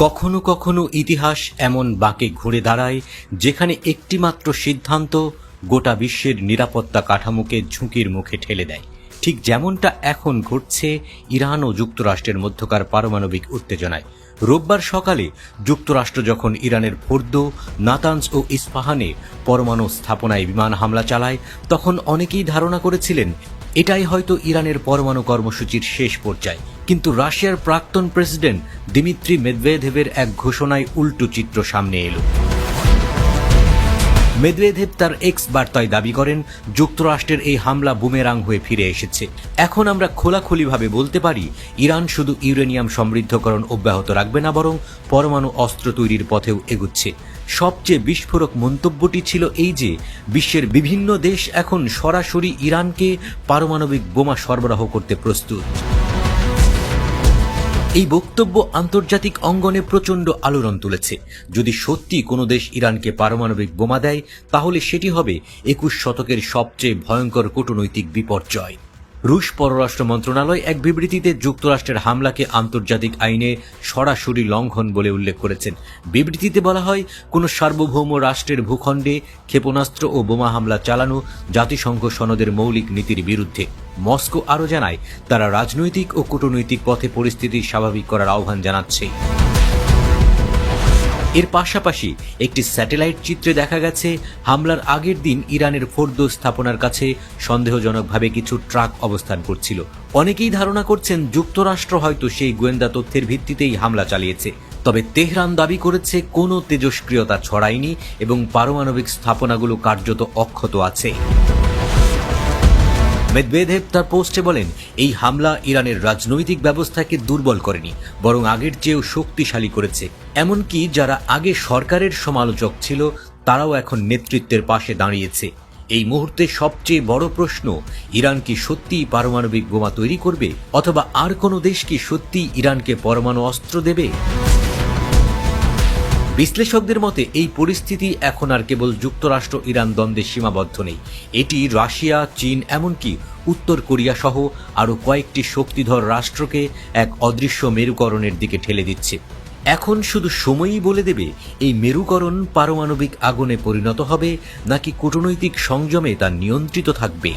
কখনো কখনো ইতিহাস এমন বাঁকে ঘুরে দাঁড়ায় যেখানে একটিমাত্র সিদ্ধান্ত গোটা বিশ্বের নিরাপত্তা কাঠামোকে ঝুঁকির মুখে ঠেলে দেয়। ঠিক যেমনটা এখন ঘটছে ইরান ও যুক্তরাষ্ট্রের মধ্যকার পারমাণবিক উত্তেজনায়। রোববার সকালে যুক্তরাষ্ট্র যখন ইরানের ফোর্দো, নাতানজ ও ইস্পাহানে পরমাণু স্থাপনায় বিমান হামলা চালায়, তখন অনেকেই ধারণা করেছিলেন এটাই হয়তো ইরানের পরমাণু কর্মসূচির শেষ পর্যায়। কিন্তু রাশিয়ার প্রাক্তন প্রেসিডেন্ট দিমিত্রি মেদভেদেভের এক ঘোষণায় উল্টো চিত্র সামনে এলো। মেদভেদেভ তার এক্স বার্তায় দাবি করেন, যুক্তরাষ্ট্রের এই হামলা বুমেরাং হয়ে ফিরে এসেছে। এখন আমরা খোলাখুলিভাবে বলতে পারি, ইরান শুধু ইউরেনিয়াম সমৃদ্ধকরণ অব্যাহত রাখবে না, বরং পরমাণু অস্ত্র তৈরির পথেও এগুচ্ছে। সবচেয়ে বিস্ফোরক মন্তব্যটি ছিল এই যে বিশ্বের বিভিন্ন দেশ এখন সরাসরি ইরানকে পারমাণবিক বোমা সরবরাহ করতে প্রস্তুত। এই বক্তব্য আন্তর্জাতিক অঙ্গনে প্রচণ্ড আলোড়ন তুলেছে। যদি সত্যি কোনো দেশ ইরানকে পারমাণবিক বোমা দেয়, তাহলে সেটি হবে 21 শতকের সবচেয়ে ভয়ঙ্কর কূটনৈতিক বিপর্যয়। রুশ পররাষ্ট্র মন্ত্রণালয় এক বিবৃতিতে যুক্তরাষ্ট্রের হামলাকে আন্তর্জাতিক আইনে সরাসরি লঙ্ঘন বলে উল্লেখ করেছেন। বিবৃতিতে বলা হয়, কোনো সার্বভৌম রাষ্ট্রের ভূখণ্ডে ক্ষেপণাস্ত্র ও বোমা হামলা চালানো জাতিসংঘ সনদের মৌলিক নীতির বিরুদ্ধে। মস্কো আরও জানায়, তারা রাজনৈতিক ও কূটনৈতিক পথে পরিস্থিতি স্বাভাবিক করার আহ্বান জানাচ্ছে। এর পাশাপাশি একটি স্যাটেলাইট চিত্রে দেখা গেছে, হামলার আগের দিন ইরানের ফোর্দো স্থাপনার কাছে সন্দেহজনকভাবে কিছু ট্রাক অবস্থান করছিল। অনেকেই ধারণা করছেন যুক্তরাষ্ট্র হয়তো সেই গোয়েন্দা তথ্যের ভিত্তিতেই হামলা চালিয়েছে। তবে তেহরান দাবি করেছে কোনো তেজস্ক্রিয়তা ছড়ায়নি এবং পারমাণবিক স্থাপনাগুলো কার্যত অক্ষত আছে। মেদভেদেভ তার পোস্টে বলেন, এই হামলা ইরানের রাজনৈতিক ব্যবস্থাকে দুর্বল করেনি, বরং আগের চেয়েও শক্তিশালী করেছে। এমনকি যারা আগে সরকারের সমালোচক ছিল, তারাও এখন নেতৃত্বের পাশে দাঁড়িয়েছে। এই মুহূর্তে সবচেয়ে বড় প্রশ্ন, ইরান কি সত্যিই পারমাণবিক বোমা তৈরি করবে, অথবা আর কোনো দেশ কি সত্যিই ইরানকে পরমাণু অস্ত্র দেবে? বিশ্লেষকদের মতে এই পরিস্থিতি এখন আর কেবল যুক্তরাষ্ট্র ইরান দ্বন্দ্বে সীমাবদ্ধ নেই। এটি রাশিয়া, চীন, এমনকি উত্তর কোরিয়া সহ আরও কয়েকটি শক্তিধর রাষ্ট্রকে এক অদৃশ্য মেরুকরণের দিকে ঠেলে দিচ্ছে। এখন শুধু সময়ই বলে দেবে এই মেরুকরণ পারমাণবিক আগুনে পরিণত হবে নাকি কূটনৈতিক সংযমে তা নিয়ন্ত্রিত থাকবে।